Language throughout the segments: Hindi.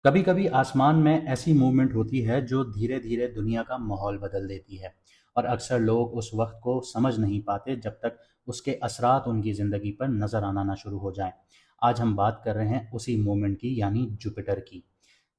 कभी कभी आसमान में ऐसी मूवमेंट होती है जो धीरे धीरे दुनिया का माहौल बदल देती है। और अक्सर लोग उस वक्त को समझ नहीं पाते जब तक उसके असरात उनकी ज़िंदगी पर नज़र आना ना शुरू हो जाएं। आज हम बात कर रहे हैं उसी मूवमेंट की, यानी जुपिटर की।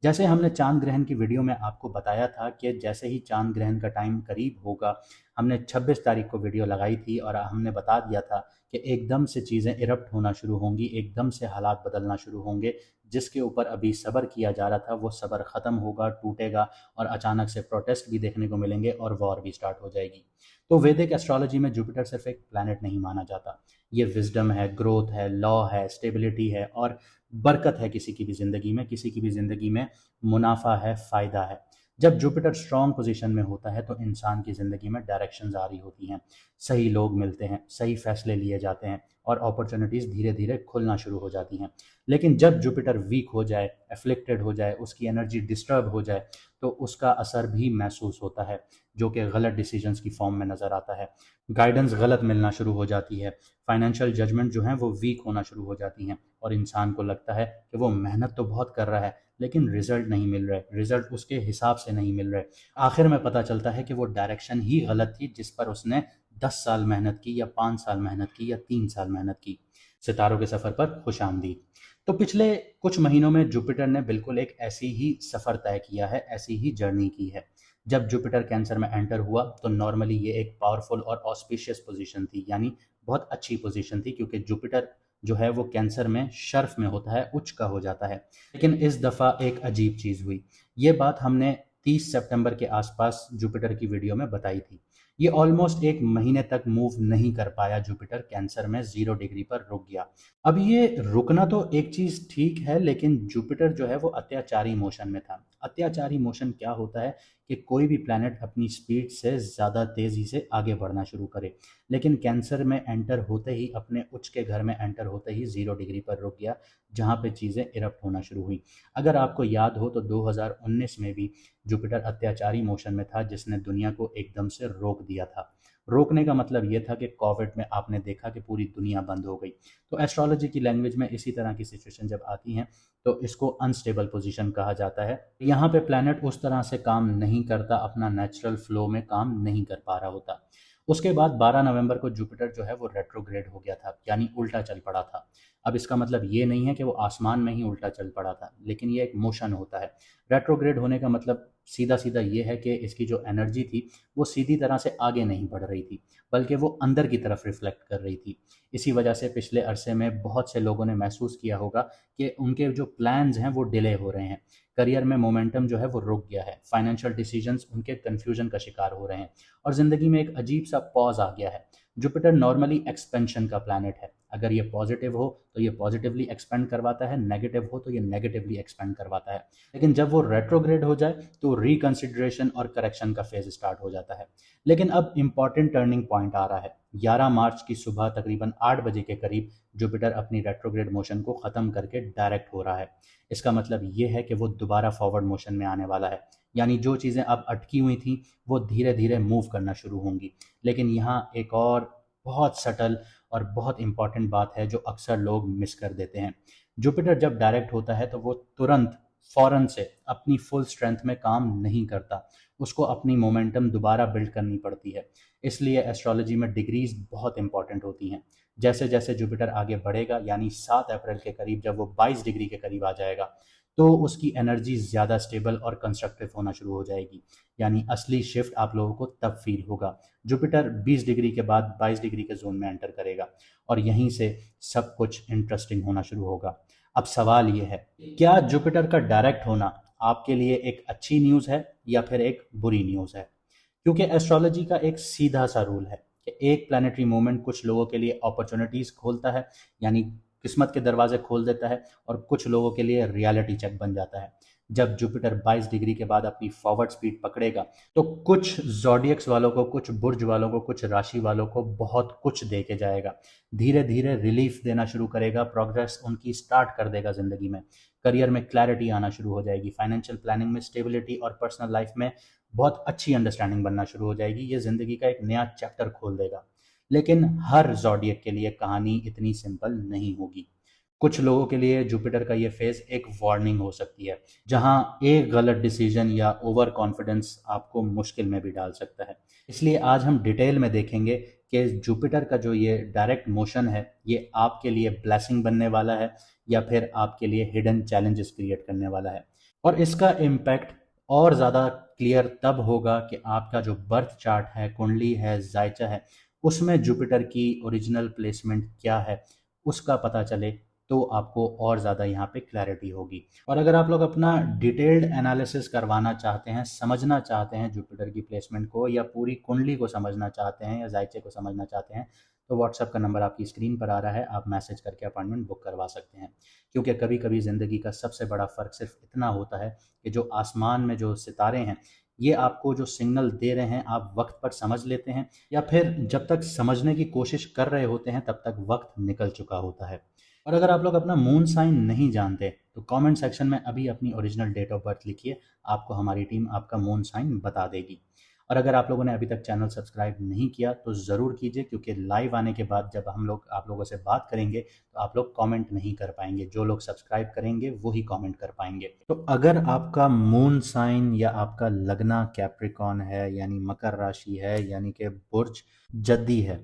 जैसे हमने चांद ग्रहण की वीडियो में आपको बताया था कि जैसे ही चांद ग्रहण का टाइम करीब होगा, हमने 26 तारीख को वीडियो लगाई थी और हमने बता दिया था कि एकदम से चीज़ें इरप्ट होना शुरू होंगी, एकदम से हालात बदलना शुरू होंगे। जिसके ऊपर अभी सब्र किया जा रहा था वो सब्र ख़त्म होगा, टूटेगा और अचानक से प्रोटेस्ट भी देखने को मिलेंगे और वॉर भी स्टार्ट हो जाएगी। तो वैदिक एस्ट्रोलॉजी में जुपिटर सिर्फ एक प्लैनेट नहीं माना जाता। ये विजडम है, ग्रोथ है, लॉ है, स्टेबिलिटी है और बरकत है। किसी की भी ज़िंदगी में, किसी की भी ज़िंदगी में मुनाफा है, फ़ायदा है। जब जुपिटर स्ट्रॉन्ग पोजीशन में होता है तो इंसान की ज़िंदगी में डायरेक्शंस आ रही होती हैं, सही लोग मिलते हैं, सही फैसले लिए जाते हैं और अपॉर्चुनिटीज़ धीरे धीरे खुलना शुरू हो जाती हैं। लेकिन जब जुपिटर वीक हो जाए, एफ्लिक्टेड हो जाए, उसकी एनर्जी डिस्टर्ब हो जाए, तो उसका असर भी महसूस होता है, जो कि गलत डिसीजंस की फॉर्म में नज़र आता है। गाइडेंस गलत मिलना शुरू हो जाती है, फाइनेंशियल जजमेंट जो हैं वो वीक होना शुरू हो जाती हैं और इंसान को लगता है कि वो मेहनत तो बहुत कर रहा है लेकिन रिजल्ट नहीं मिल रहे, रिजल्ट उसके हिसाब से नहीं मिल रहे। आखिर में पता चलता है कि वो डायरेक्शन ही गलत थी जिस पर उसने 10 साल मेहनत की या 5 साल मेहनत की या 3 साल मेहनत की। सितारों के सफ़र पर खुश आमदीद। तो पिछले कुछ महीनों में जुपिटर ने बिल्कुल एक ऐसी ही सफ़र तय किया है, ऐसी ही जर्नी की है। जब जुपिटर कैंसर में एंटर हुआ तो नॉर्मली ये एक पावरफुल और ऑस्पिशियस पोजीशन थी, यानी बहुत अच्छी पोजीशन थी, क्योंकि जुपिटर जो है वो कैंसर में शर्फ में होता है, उच्च का हो जाता है। लेकिन इस दफ़ा एक अजीब चीज़ हुई। ये बात हमने 30 सितंबर के आसपास जुपिटर की वीडियो में बताई थी। ये ऑलमोस्ट एक महीने तक मूव नहीं कर पाया, जुपिटर कैंसर में 0 डिग्री पर रुक गया। अब ये रुकना तो एक चीज़ ठीक है, लेकिन जुपिटर जो है वो अत्याचारी मोशन में था। अत्याचारी मोशन क्या होता है कि कोई भी प्लैनेट अपनी स्पीड से ज़्यादा तेज़ी से आगे बढ़ना शुरू करे। लेकिन कैंसर में एंटर होते ही, अपने उच्च के घर में एंटर होते ही 0 डिग्री पर रुक गया, जहाँ पे चीज़ें इरप्ट होना शुरू हुई। अगर आपको याद हो तो 2019 में भी जुपिटर अत्याचारी मोशन में था, जिसने दुनिया को एकदम से रोक दिया था। रोकने का मतलब ये था कि कोविड में आपने देखा कि पूरी दुनिया बंद हो गई। तो एस्ट्रोलॉजी की लैंग्वेज में इसी तरह की सिचुएशन जब आती हैं तो इसको अनस्टेबल पोजीशन कहा जाता है। यहाँ पे प्लैनेट उस तरह से काम नहीं करता, अपना नेचुरल फ्लो में काम नहीं कर पा रहा होता। उसके बाद 12 नवंबर को जुपिटर जो है वो रेट्रोग्रेड हो गया था, यानी उल्टा चल पड़ा था। अब इसका मतलब ये नहीं है कि वो आसमान में ही उल्टा चल पड़ा था, लेकिन ये एक मोशन होता है। रेट्रोग्रेड होने का मतलब सीधा सीधा ये है कि इसकी जो एनर्जी थी वो सीधी तरह से आगे नहीं बढ़ रही थी, बल्कि वो अंदर की तरफ रिफ्लेक्ट कर रही थी। इसी वजह से पिछले अरसे में बहुत से लोगों ने महसूस किया होगा कि उनके जो प्लान्स हैं वो डिले हो रहे हैं, करियर में मोमेंटम जो है वो रुक गया है, फाइनेंशियल डिसीजंस उनके कन्फ्यूजन का शिकार हो रहे हैं और ज़िंदगी में एक अजीब सा पॉज आ गया है। जुपिटर नॉर्मली एक्सपेंशन का प्लैनेट है। अगर ये पॉजिटिव हो तो ये पॉजिटिवली एक्सपेंड करवाता है, नेगेटिव हो तो ये नेगेटिवली एक्सपेंड करवाता है। लेकिन जब वो रेट्रोग्रेड हो जाए तो रिकंसिडरेशन और करेक्शन का फेज स्टार्ट हो जाता है। लेकिन अब इंपॉर्टेंट टर्निंग पॉइंट आ रहा है। 11 मार्च की सुबह तकरीबन 8 बजे के करीब जुपिटर अपनी रेट्रोग्रेड मोशन को ख़त्म करके डायरेक्ट हो रहा है। इसका मतलब ये है कि वो दोबारा फॉरवर्ड मोशन में आने वाला है, यानी जो चीज़ें अब अटकी हुई थी वो धीरे धीरे मूव करना शुरू होंगी। लेकिन यहाँ एक और बहुत सटल और बहुत इंपॉर्टेंट बात है जो अक्सर लोग मिस कर देते हैं। जुपिटर जब डायरेक्ट होता है तो वो तुरंत फ़ौरन से अपनी फुल स्ट्रेंथ में काम नहीं करता, उसको अपनी मोमेंटम दोबारा बिल्ड करनी पड़ती है। इसलिए एस्ट्रोलॉजी में डिग्रीज बहुत इंपॉर्टेंट होती हैं। जैसे जैसे जुपिटर आगे बढ़ेगा, यानी 7 अप्रैल के करीब जब वो 22 डिग्री के करीब आ जाएगा, तो उसकी एनर्जी ज़्यादा स्टेबल और कंस्ट्रक्टिव होना शुरू हो जाएगी, यानी असली शिफ्ट आप लोगों को तब फील होगा। जुपिटर 20 डिग्री के बाद 22 डिग्री के जोन में एंटर करेगा और यहीं से सब कुछ इंटरेस्टिंग होना शुरू होगा। अब सवाल ये है, क्या जुपिटर का डायरेक्ट होना आपके लिए एक अच्छी न्यूज़ है या फिर एक बुरी न्यूज़ है? क्योंकि एस्ट्रोलॉजी का एक सीधा सा रूल है कि एक प्लानिटरी मूवमेंट कुछ लोगों के लिए अपॉर्चुनिटीज़ खोलता है, यानी किस्मत के दरवाजे खोल देता है, और कुछ लोगों के लिए रियलिटी चेक बन जाता है। जब जुपिटर 22 डिग्री के बाद अपनी फॉरवर्ड स्पीड पकड़ेगा तो कुछ जॉडियक्स वालों को, कुछ बुर्ज वालों को, कुछ राशि वालों को बहुत कुछ दे के जाएगा। धीरे धीरे रिलीफ देना शुरू करेगा, प्रोग्रेस उनकी स्टार्ट कर देगा ज़िंदगी में। करियर में क्लैरिटी आना शुरू हो जाएगी, फाइनेंशियल प्लानिंग में स्टेबिलिटी और पर्सनल लाइफ में बहुत अच्छी अंडरस्टैंडिंग बनना शुरू हो जाएगी। ये ज़िंदगी का एक नया चैप्टर खोल देगा। लेकिन हर जॉडियक के लिए कहानी इतनी सिंपल नहीं होगी। कुछ लोगों के लिए जुपिटर का ये फेज एक वार्निंग हो सकती है, जहां एक गलत डिसीजन या ओवर कॉन्फिडेंस आपको मुश्किल में भी डाल सकता है। इसलिए आज हम डिटेल में देखेंगे कि जुपिटर का जो ये डायरेक्ट मोशन है, ये आपके लिए ब्लेसिंग बनने वाला है या फिर आपके लिए हिडन चैलेंजेस क्रिएट करने वाला है। और इसका इम्पैक्ट और ज़्यादा क्लियर तब होगा कि आपका जो बर्थ चार्ट है, कुंडली है, जायचा है, उसमें जुपिटर की ओरिजिनल प्लेसमेंट क्या है, उसका पता चले, तो आपको और ज़्यादा यहाँ पे क्लैरिटी होगी। और अगर आप लोग अपना डिटेल्ड एनालिसिस करवाना चाहते हैं, समझना चाहते हैं जुपिटर की प्लेसमेंट को, या पूरी कुंडली को समझना चाहते हैं, या जायचे को समझना चाहते हैं, तो व्हाट्सएप का नंबर आपकी स्क्रीन पर आ रहा है, आप मैसेज करके अपॉइंटमेंट बुक करवा सकते हैं। क्योंकि कभी कभी ज़िंदगी का सबसे बड़ा फ़र्क सिर्फ इतना होता है कि जो आसमान में जो सितारे हैं, ये आपको जो सिग्नल दे रहे हैं, आप वक्त पर समझ लेते हैं, या फिर जब तक समझने की कोशिश कर रहे होते हैं तब तक वक्त निकल चुका होता है। और अगर आप लोग अपना मून साइन नहीं जानते, तो कमेंट सेक्शन में अभी अपनी ओरिजिनल डेट ऑफ बर्थ लिखिए, आपको हमारी टीम आपका मून साइन बता देगी। और अगर आप लोगों ने अभी तक चैनल सब्सक्राइब नहीं किया तो ज़रूर कीजिए, क्योंकि लाइव आने के बाद जब हम लोग आप लोगों से बात करेंगे तो आप लोग कमेंट नहीं कर पाएंगे, जो लोग सब्सक्राइब करेंगे वही कमेंट कर पाएंगे। तो अगर आपका मून साइन या आपका लगना कैप्रिकॉन है, यानी मकर राशि है, यानी कि बुर्ज जद्दी है,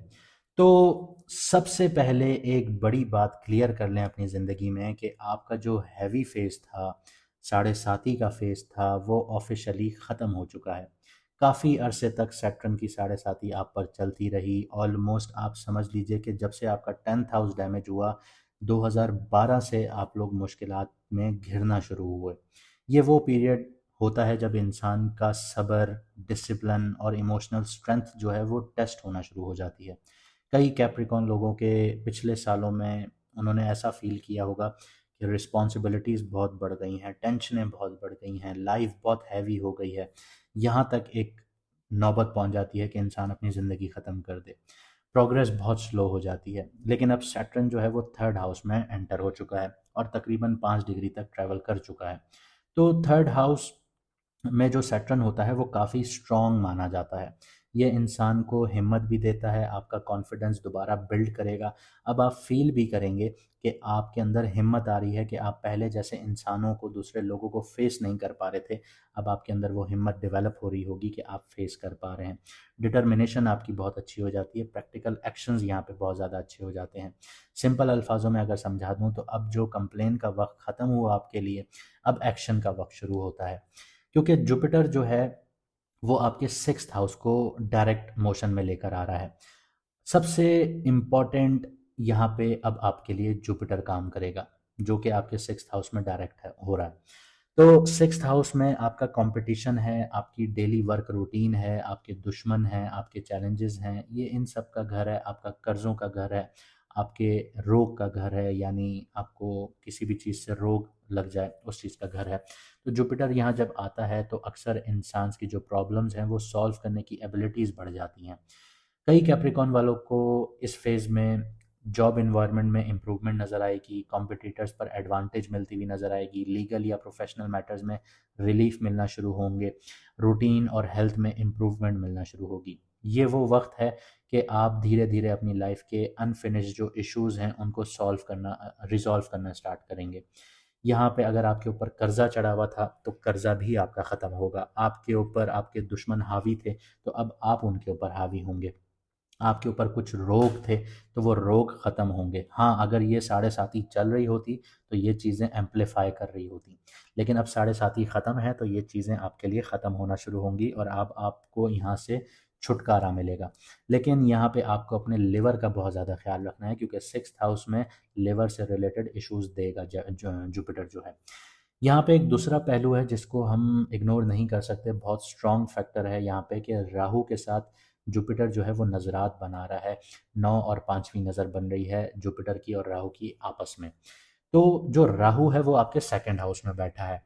तो सबसे पहले एक बड़ी बात क्लियर कर लें अपनी ज़िंदगी में कि आपका जो हैवी फेज था, साढ़े साती का फेज था, वो ऑफिशियली ख़त्म हो चुका है। काफ़ी अरसे तक सैटर्न की साढ़े साती आप पर चलती रही। ऑलमोस्ट आप समझ लीजिए कि जब से आपका 10th हाउस डैमेज हुआ, 2012 से आप लोग मुश्किलात में घिरना शुरू हुए। ये वो पीरियड होता है जब इंसान का सब्र, डिसिप्लिन और इमोशनल स्ट्रेंथ जो है वो टेस्ट होना शुरू हो जाती है। कई कैप्रिकॉन लोगों के पिछले सालों में उन्होंने ऐसा फील किया होगा कि रिस्पॉन्सिबिलिटीज़ बहुत बढ़ गई हैं, टेंशनें बहुत बढ़ गई हैं, लाइफ बहुत हैवी हो गई है। यहाँ तक एक नौबत पहुँच जाती है कि इंसान अपनी ज़िंदगी ख़त्म कर दे। प्रोग्रेस बहुत स्लो हो जाती है। लेकिन अब सैटर्न जो है वो थर्ड हाउस में एंटर हो चुका है और तकरीबन 5 डिग्री तक ट्रैवल कर चुका है। तो थर्ड हाउस में जो सैटर्न होता है वो काफ़ी स्ट्रॉन्ग माना जाता है। ये इंसान को हिम्मत भी देता है, आपका कॉन्फिडेंस दोबारा बिल्ड करेगा। अब आप फील भी करेंगे कि आपके अंदर हिम्मत आ रही है कि आप पहले जैसे इंसानों को, दूसरे लोगों को फेस नहीं कर पा रहे थे, अब आपके अंदर वो हिम्मत डेवलप हो रही होगी कि आप फेस कर पा रहे हैं। डिटर्मिनेशन आपकी बहुत अच्छी हो जाती है, प्रैक्टिकल एक्शंस यहाँ पे बहुत ज़्यादा अच्छे हो जाते हैं। सिंपल अल्फाजों में अगर समझा दूँ तो अब जो कंप्लेन का वक्त ख़त्म हुआ आपके लिए, अब एक्शन का वक्त शुरू होता है। क्योंकि जुपिटर जो है वो आपके 6th हाउस को डायरेक्ट मोशन में लेकर आ रहा है। सबसे इम्पॉर्टेंट यहाँ पे अब आपके लिए जुपिटर काम करेगा, जो कि आपके 6th हाउस में डायरेक्ट है हो रहा है। तो 6th हाउस में आपका कंपटीशन है, आपकी डेली वर्क रूटीन है, आपके दुश्मन हैं, आपके चैलेंजेस हैं, ये इन सब का घर है, आपका कर्ज़ों का घर है, आपके रोग का घर है, यानी आपको किसी भी चीज़ से रोग लग जाए उस चीज़ का घर है। तो जुपिटर यहाँ जब आता है तो अक्सर इंसान की जो प्रॉब्लम्स हैं वो सॉल्व करने की एबिलिटीज़ बढ़ जाती हैं। कई कैप्रिकॉन वालों को इस फेज़ में जॉब इन्वायरमेंट में इम्प्रूवमेंट नज़र आएगी, कॉम्पिटिटर्स पर एडवांटेज मिलती हुई नज़र आएगी, लीगल या प्रोफेशनल मैटर्स में रिलीफ मिलना शुरू होंगे, रूटीन और हेल्थ में इम्प्रूवमेंट मिलना शुरू होगी। ये वो वक्त है कि आप धीरे धीरे अपनी लाइफ के अनफिनिश्ड जो इश्यूज़ हैं उनको सॉल्व करना, रिजॉल्व करना स्टार्ट करेंगे। यहाँ पे अगर आपके ऊपर कर्जा चढ़ा हुआ था तो कर्जा भी आपका ख़त्म होगा। आपके ऊपर आपके दुश्मन हावी थे, तो अब आप उनके ऊपर हावी होंगे। आपके ऊपर कुछ रोग थे, तो वो रोग ख़त्म होंगे। हाँ, अगर ये साढ़े साती चल रही होती तो ये चीज़ें एम्प्लीफाई कर रही होती, लेकिन अब साढ़े साती ख़त्म है तो ये चीज़ें आपके लिए ख़त्म होना शुरू होंगी और आप आपको यहाँ से छुटकारा मिलेगा। लेकिन यहाँ पे आपको अपने लिवर का बहुत ज़्यादा ख्याल रखना है, क्योंकि 6th हाउस में लिवर से रिलेटेड इश्यूज़ देगा जुपिटर जो है। यहाँ पे एक दूसरा पहलू है जिसको हम इग्नोर नहीं कर सकते, बहुत स्ट्रॉन्ग फैक्टर है यहाँ पे, कि राहु के साथ जुपिटर जो है वो नज़रात बना रहा है। 9 और 5वीं नज़र बन रही है जुपिटर की और राहु की आपस में। तो जो राहु है वो आपके सेकंड हाउस में बैठा है,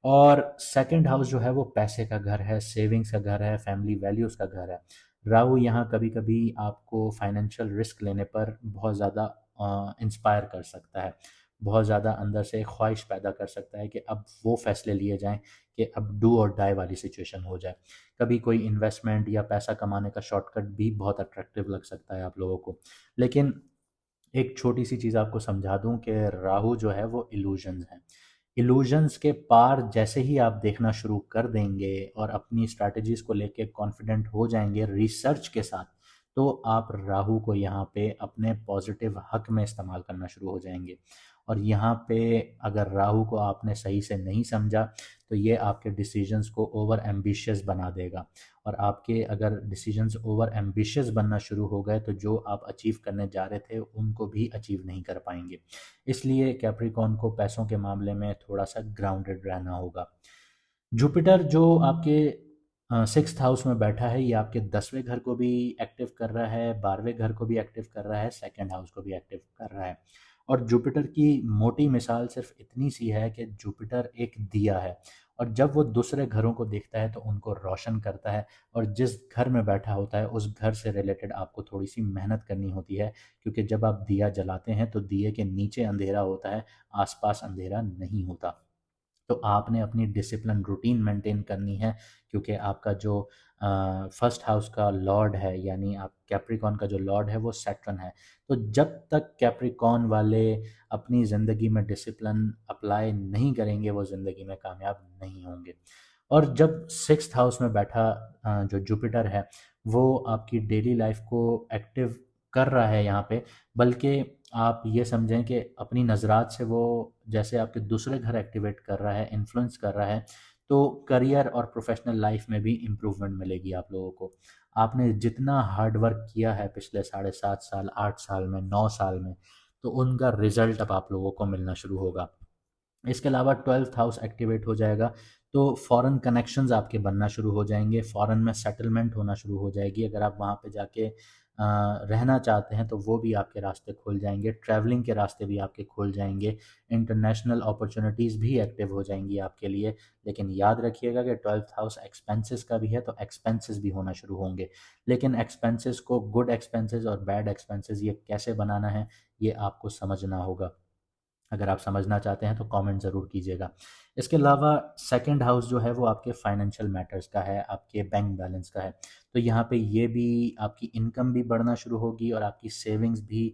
और सेकंड हाउस जो है वो पैसे का घर है, सेविंग्स का घर है, फैमिली वैल्यूज़ का घर है। राहु यहाँ कभी कभी आपको फाइनेंशियल रिस्क लेने पर बहुत ज़्यादा इंस्पायर कर सकता है, बहुत ज़्यादा अंदर से एक ख्वाहिश पैदा कर सकता है कि अब वो फैसले लिए जाएं कि अब डू और डाई वाली सिचुएशन हो जाए। कभी कोई इन्वेस्टमेंट या पैसा कमाने का शॉर्टकट भी बहुत अट्रैक्टिव लग सकता है आप लोगों को। लेकिन एक छोटी सी चीज़ आपको समझा दूं कि राहु जो है वो इल्यूजन्स हैं। इल्यूजन्स के पार जैसे ही आप देखना शुरू कर देंगे और अपनी स्ट्रैटेजीज को लेके कॉन्फिडेंट हो जाएंगे रिसर्च के साथ, तो आप राहु को यहाँ पे अपने पॉजिटिव हक में इस्तेमाल करना शुरू हो जाएंगे। और यहाँ पे अगर राहु को आपने सही से नहीं समझा तो ये आपके डिसीजंस को ओवर एम्बिशियस बना देगा। और आपके अगर डिसीजंस ओवर एम्बिशियस बनना शुरू हो गए तो जो आप अचीव करने जा रहे थे उनको भी अचीव नहीं कर पाएंगे। इसलिए कैप्रिकॉर्न को पैसों के मामले में थोड़ा सा ग्राउंडेड रहना होगा। जुपिटर जो आपके सिक्स्थ हाउस में बैठा है, ये आपके 10वें घर को भी एक्टिव कर रहा है, 12वें घर को भी एक्टिव कर रहा है, सेकंड हाउस को भी एक्टिव कर रहा है। और जुपिटर की मोटी मिसाल सिर्फ इतनी सी है कि जुपिटर एक दिया है, और जब वो दूसरे घरों को देखता है तो उनको रोशन करता है। और जिस घर में बैठा होता है उस घर से रिलेटेड आपको थोड़ी सी मेहनत करनी होती है, क्योंकि जब आप दिया जलाते हैं तो दिए के नीचे अंधेरा होता है, आसपास अंधेरा नहीं होता। तो आपने अपनी डिसिप्लिन रूटीन मेंटेन करनी है, क्योंकि आपका जो फर्स्ट हाउस का लॉर्ड है, यानी आप कैप्रिकॉन का जो लॉर्ड है वो सैटर्न है। तो जब तक कैप्रिकॉन वाले अपनी ज़िंदगी में डिसिप्लिन अप्लाई नहीं करेंगे वो ज़िंदगी में कामयाब नहीं होंगे। और जब सिक्स्थ हाउस में बैठा जो जुपिटर है वो आपकी डेली लाइफ को एक्टिव कर रहा है यहाँ पे, बल्कि आप ये समझें कि अपनी नज़रात से वो जैसे आपके दूसरे घर एक्टिवेट कर रहा है, इन्फ्लुएंस कर रहा है, तो करियर और प्रोफेशनल लाइफ में भी इम्प्रूवमेंट मिलेगी आप लोगों को। आपने जितना हार्ड वर्क किया है पिछले 7.5 साल, 8 साल में, 9 साल में, तो उनका रिजल्ट अब आप लोगों को मिलना शुरू होगा। इसके अलावा ट्वेल्थ हाउस एक्टिवेट हो जाएगा तो फॉरेन कनेक्शंस आपके बनना शुरू हो जाएंगे, फॉरेन में सेटलमेंट होना शुरू हो जाएगी। अगर आप वहाँ पे जाके रहना चाहते हैं तो वो भी आपके रास्ते खुल जाएंगे, ट्रैवलिंग के रास्ते भी आपके खुल जाएंगे, इंटरनेशनल अपॉर्चुनिटीज़ भी एक्टिव हो जाएंगी आपके लिए। लेकिन याद रखिएगा कि ट्वेल्थ हाउस एक्सपेंसेस का भी है, तो एक्सपेंसेस भी होना शुरू होंगे। लेकिन एक्सपेंसेस को गुड एक्सपेंसेस और बैड एक्सपेंसेस ये कैसे बनाना है ये आपको समझना होगा। अगर आप समझना चाहते हैं तो कमेंट ज़रूर कीजिएगा। इसके अलावा सेकंड हाउस जो है वो आपके फाइनेंशियल मैटर्स का है, आपके बैंक बैलेंस का है। तो यहाँ पे ये भी आपकी इनकम भी बढ़ना शुरू होगी और आपकी सेविंग्स भी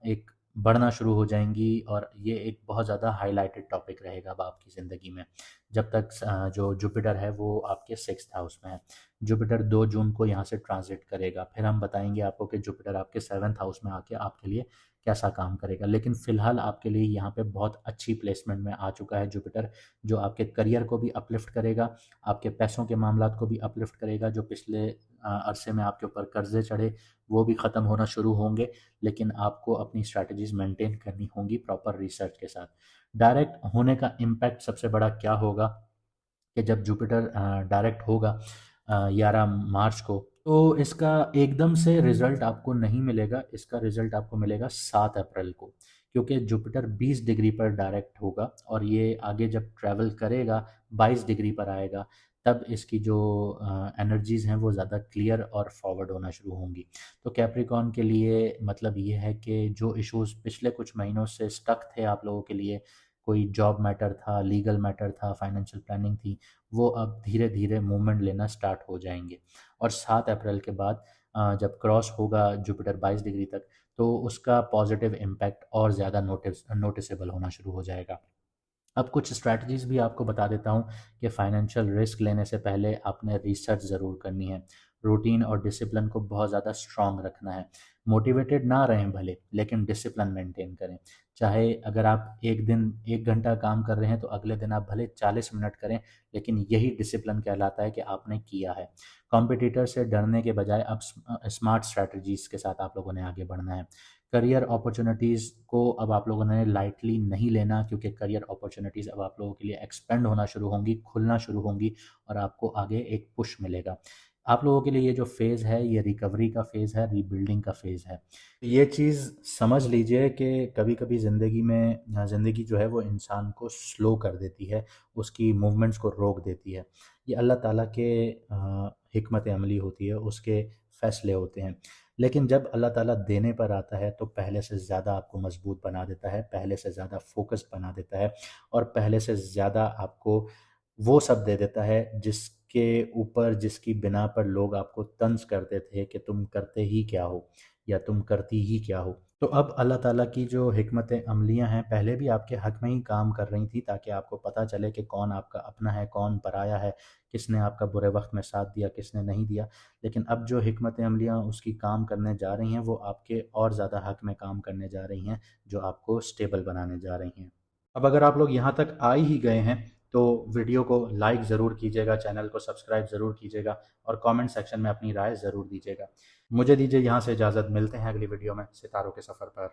एक बढ़ना शुरू हो जाएंगी, और ये एक बहुत ज़्यादा हाईलाइटेड टॉपिक रहेगा अब आपकी ज़िंदगी में, जब तक जो जुपिटर है वो आपके सिक्स्थ हाउस में है। जुपिटर 2 जून को यहाँ से ट्रांजिट करेगा, फिर हम बताएंगे आपको कि जुपिटर आपके सेवन्थ हाउस में आके आपके लिए कैसा काम करेगा। लेकिन फ़िलहाल आपके लिए यहाँ पे बहुत अच्छी प्लेसमेंट में आ चुका है जुपिटर, जो आपके करियर को भी अपलिफ्ट करेगा, आपके पैसों के मामलात को भी अपलिफ्ट करेगा। जो पिछले अरसे में आपके ऊपर कर्जे चढ़े वो भी ख़त्म होना शुरू होंगे। लेकिन आपको अपनी स्ट्रैटेजीज मेंटेन करनी होंगी प्रॉपर रिसर्च के साथ। डायरेक्ट होने का इम्पैक्ट सबसे बड़ा क्या होगा कि जब जुपिटर डायरेक्ट होगा 11 मार्च को, तो इसका एकदम से रिजल्ट आपको नहीं मिलेगा, इसका रिजल्ट आपको मिलेगा 7 अप्रैल को, क्योंकि जुपिटर 20 डिग्री पर डायरेक्ट होगा और ये आगे जब ट्रैवल करेगा 22 डिग्री पर आएगा, तब इसकी जो एनर्जीज़ हैं वो ज़्यादा क्लियर और फॉरवर्ड होना शुरू होंगी। तो कैप्रिकॉन के लिए मतलब ये है कि जो इश्यूज़ पिछले कुछ महीनों से स्टक थे आप लोगों के लिए, कोई जॉब मैटर था, लीगल मैटर था, फाइनेंशियल प्लानिंग थी, वो अब धीरे धीरे मूवमेंट लेना स्टार्ट हो जाएंगे। और 7 अप्रैल के बाद जब क्रॉस होगा जुपिटर 22 डिग्री तक, तो उसका पॉजिटिव इम्पैक्ट और ज़्यादा नोटिसेबल होना शुरू हो जाएगा। अब कुछ स्ट्रैटेजीज़ भी आपको बता देता हूँ कि फाइनेंशियल रिस्क लेने से पहले आपने रिसर्च ज़रूर करनी है। रूटीन और डिसिप्लिन को बहुत ज़्यादा स्ट्रॉन्ग रखना है। मोटिवेटेड ना रहें भले, लेकिन डिसिप्लिन मेंटेन करें। चाहे अगर आप एक दिन 1 घंटा काम कर रहे हैं तो अगले दिन आप भले 40 मिनट करें, लेकिन यही डिसिप्लिन कहलाता है कि आपने किया है। कॉम्पिटिटर से डरने के बजाय अब स्मार्ट स्ट्रैटेजीज़ के साथ आप लोगों ने आगे बढ़ना है। करियर अपॉर्चुनिटीज़ को अब आप लोगों ने लाइटली नहीं लेना, क्योंकि करियर अपॉर्चुनिटीज़ अब आप लोगों के लिए एक्सपेंड होना शुरू होंगी, खुलना शुरू होंगी, और आपको आगे एक पुश मिलेगा। आप लोगों के लिए ये जो फ़ेज़ है ये रिकवरी का फ़ेज़ है, रीबिल्डिंग का फ़ेज़ है। ये चीज़ समझ लीजिए कि कभी-कभी ज़िंदगी में ज़िंदगी जो है वो इंसान को स्लो कर देती है, उसकी मूवमेंट्स को रोक देती है। ये अल्लाह ताला के हिकमत अमली होती है, उसके फ़ैसले होते हैं। लेकिन जब अल्लाह ताला देने पर आता है तो पहले से ज़्यादा आपको मजबूत बना देता है, पहले से ज़्यादा फोकस बना देता है, और पहले से ज़्यादा आपको वो सब दे देता है जिसके ऊपर, जिसकी बिना पर लोग आपको तंज करते थे कि तुम करते ही क्या हो या तुम करती ही क्या हो। तो अब अल्लाह ताला की जो हिकमत अमलियाँ हैं पहले भी आपके हक़ में ही काम कर रही थी, ताकि आपको पता चले कि कौन आपका अपना है, कौन पराया है, किसने आपका बुरे वक़्त में साथ दिया, किसने नहीं दिया। लेकिन अब जो हिकमत अमलियाँ उसकी काम करने जा रही हैं, वो आपके और ज़्यादा हक़ में काम करने जा रही हैं, जो आपको स्टेबल बनाने जा रही हैं। अब अगर आप लोग यहाँ तक आ ही गए हैं, तो वीडियो को लाइक ज़रूर कीजिएगा, चैनल को सब्सक्राइब ज़रूर कीजिएगा और कमेंट सेक्शन में अपनी राय ज़रूर दीजिएगा। मुझे दीजिए यहाँ से इजाज़त, मिलते हैं अगली वीडियो में सितारों के सफ़र पर।